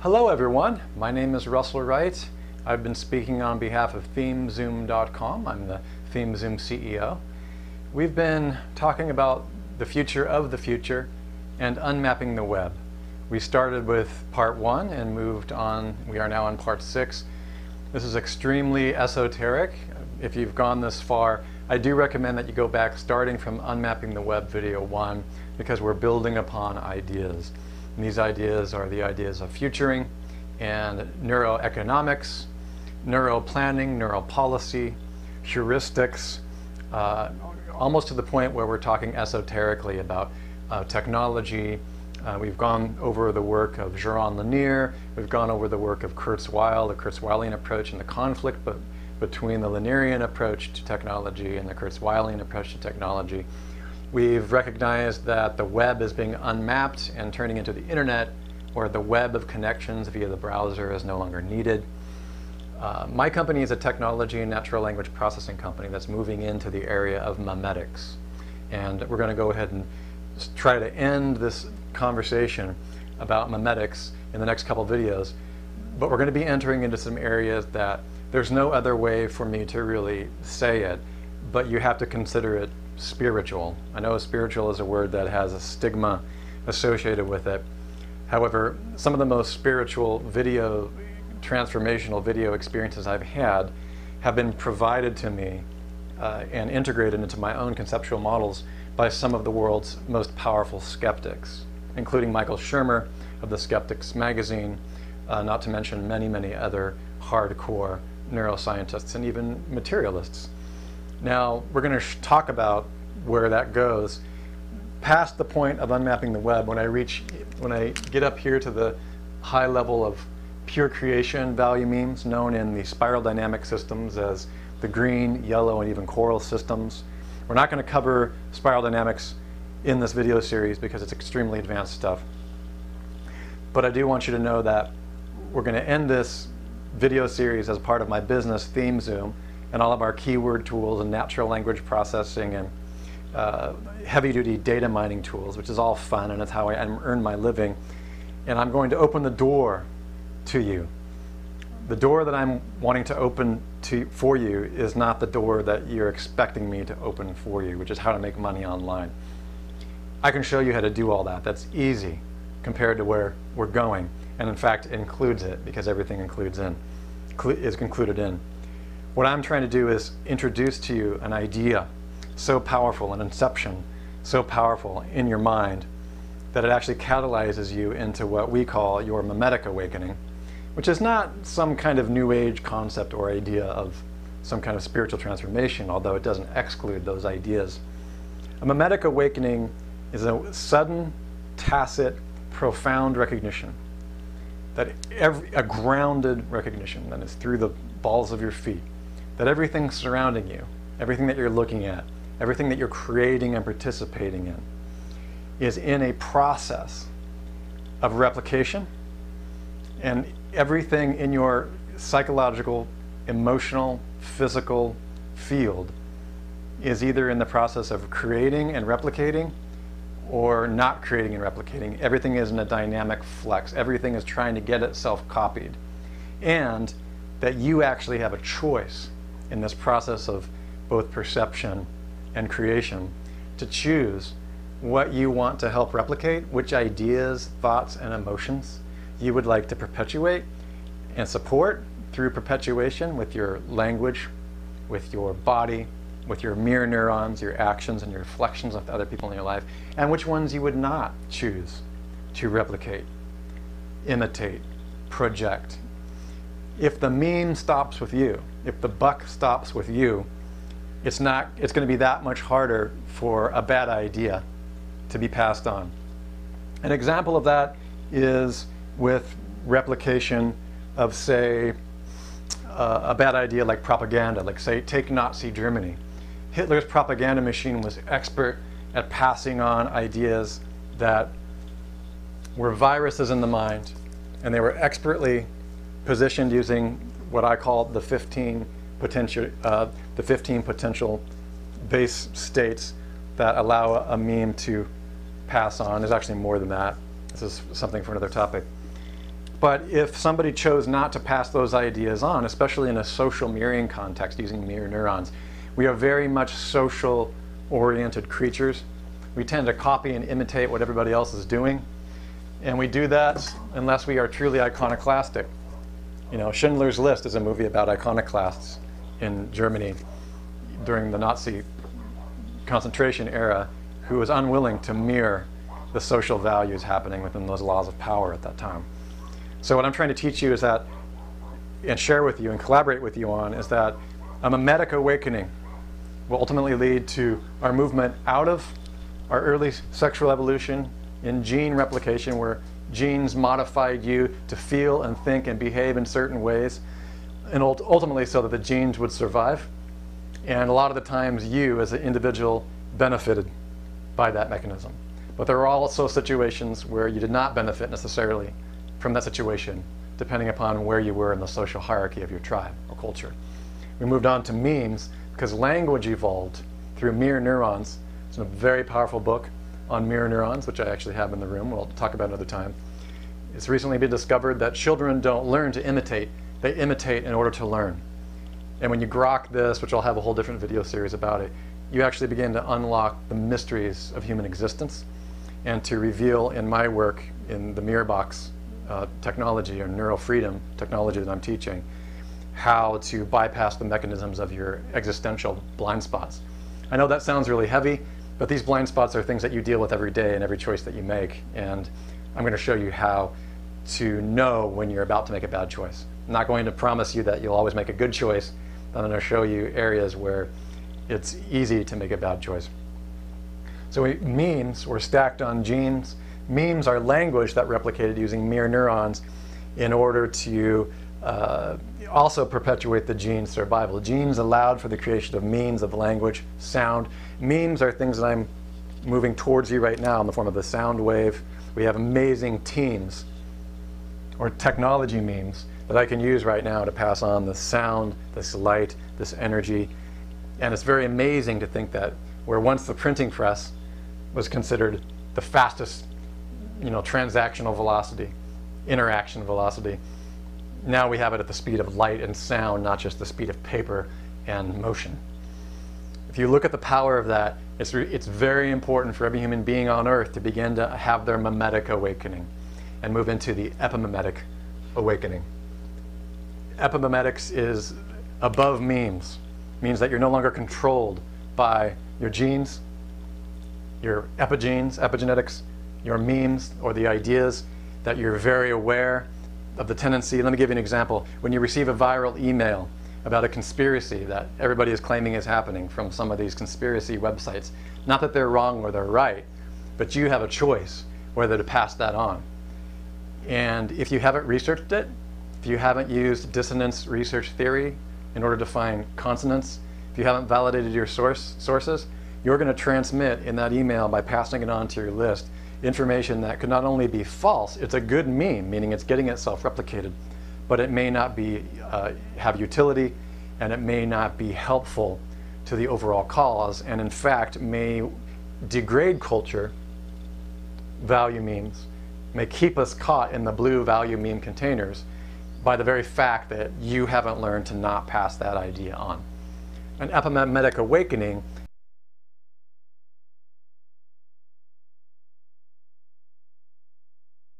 Hello everyone, my name is Russell Wright. I've been speaking on behalf of ThemeZoom.com. I'm the ThemeZoom CEO. We've been talking about the future of the future and unmapping the web. We started with part 1 and moved on. We are now on part 6. This is extremely esoteric. If you've gone this far, I do recommend that you go back starting from Unmapping the Web video 1 because we're building upon ideas. And these ideas are the ideas of futuring and neuroeconomics, neuroplanning, neuropolicy, heuristics, almost to the point where we're talking esoterically about technology. We've gone over the work of Jaron Lanier, we've gone over the work of Kurzweil, the Kurzweilian approach and the conflict between the Lanerian approach to technology and the Kurzweilian approach to technology. We've recognized that the web is being unmapped and turning into the internet, where the web of connections via the browser is no longer needed. My company is a technology and natural language processing company that's moving into the area of memetics. And we're going to go ahead and try to end this conversation about memetics in the next couple videos. But we're going to be entering into some areas that there's no other way for me to really say it, but you have to consider it spiritual. I know spiritual is a word that has a stigma associated with it. However, some of the most spiritual transformational video experiences I've had have been provided to me and integrated into my own conceptual models by some of the world's most powerful skeptics, including Michael Shermer of the Skeptics magazine, not to mention many other hardcore neuroscientists and even materialists. Now, we're going to talk about where that goes past the point of unmapping the web. When I get up here to the high level of pure creation value memes, known in the spiral dynamic systems as the green, yellow, and even coral systems. We're not going to cover spiral dynamics in this video series because it's extremely advanced stuff. But I do want you to know that we're going to end this video series as part of my business, ThemeZoom, and all of our keyword tools and natural language processing and heavy-duty data mining tools, which is all fun and it's how I earn my living. And I'm going to open the door to you. The door that I'm wanting to open for you is not the door that you're expecting me to open for you, which is how to make money online. I can show you how to do all that. That's easy compared to where we're going, and in fact includes it because everything is included in. What I'm trying to do is introduce to you an idea so powerful, an inception so powerful in your mind that it actually catalyzes you into what we call your memetic awakening, which is not some kind of new age concept or idea of some kind of spiritual transformation, although it doesn't exclude those ideas. A memetic awakening is a sudden, tacit, profound recognition, that a grounded recognition that is through the balls of your feet, that everything surrounding you, everything that you're looking at, everything that you're creating and participating in is in a process of replication, and everything in your psychological, emotional, physical field is either in the process of creating and replicating or not creating and replicating. Everything is in a dynamic flex. Everything is trying to get itself copied. And that you actually have a choice in this process of both perception and creation to choose what you want to help replicate, which ideas, thoughts, and emotions you would like to perpetuate and support through perpetuation with your language, with your body, with your mirror neurons, your actions, and your reflections of other people in your life, and which ones you would not choose to replicate, imitate, project. If the meme stops with you, if the buck stops with you, it's going to be that much harder for a bad idea to be passed on. An example of that is with replication of, say, a bad idea like propaganda, like say, take Nazi Germany. Hitler's propaganda machine was expert at passing on ideas that were viruses in the mind, and they were expertly positioned using what I call the 15 potential base states that allow a meme to pass on. There's actually more than that. This is something for another topic. But if somebody chose not to pass those ideas on, especially in a social mirroring context using mirror neurons, we are very much social-oriented creatures. We tend to copy and imitate what everybody else is doing. And we do that unless we are truly iconoclastic. You know, Schindler's List is a movie about iconoclasts in Germany during the Nazi concentration era who was unwilling to mirror the social values happening within those laws of power at that time. So what I'm trying to teach you is that, and share with you and collaborate with you on, is that a mimetic awakening will ultimately lead to our movement out of our early sexual evolution in gene replication, where genes modified you to feel and think and behave in certain ways, and ultimately so that the genes would survive. And a lot of the times you as an individual benefited by that mechanism. But there are also situations where you did not benefit necessarily from that situation, depending upon where you were in the social hierarchy of your tribe or culture. We moved on to memes because language evolved through mirror neurons. It's a very powerful book on mirror neurons, which I actually have in the room. We'll talk about another time. It's recently been discovered that children don't learn to imitate. They imitate in order to learn. And when you grok this, which I'll have a whole different video series about it, you actually begin to unlock the mysteries of human existence and to reveal in my work in the mirror box technology or neural freedom technology that I'm teaching, how to bypass the mechanisms of your existential blind spots. I know that sounds really heavy, but these blind spots are things that you deal with every day in every choice that you make. And I'm going to show you how to know when you're about to make a bad choice. I'm not going to promise you that you'll always make a good choice, but I'm going to show you areas where it's easy to make a bad choice. So memes were stacked on genes. Memes are language that replicated using mirror neurons in order to also perpetuate the gene's survival. Genes allowed for the creation of memes of language, sound. Memes are things that I'm moving towards you right now in the form of the sound wave. We have amazing teams or technology memes that I can use right now to pass on this sound, this light, this energy. And it's very amazing to think that where once the printing press was considered the fastest, transactional velocity, interaction velocity, now we have it at the speed of light and sound, not just the speed of paper and motion. If you look at the power of that, it's very important for every human being on Earth to begin to have their memetic awakening and move into the epimemetic awakening. Epimemetics is above memes. Means that you're no longer controlled by your genes, your epigenetics, your memes, or the ideas, that you're very aware of the tendency. Let me give you an example. When you receive a viral email about a conspiracy that everybody is claiming is happening from some of these conspiracy websites, not that they're wrong or they're right, but you have a choice whether to pass that on. And if you haven't researched it, if you haven't used dissonance research theory in order to find consonants, if you haven't validated your sources, you're going to transmit in that email, by passing it on to your list, information that could not only be false, it's a good meme, meaning it's getting itself replicated, but it may not be have utility, and it may not be helpful to the overall cause, and in fact may degrade culture. Value memes may keep us caught in the blue value meme containers by the very fact that you haven't learned to not pass that idea on. An epimemetic awakening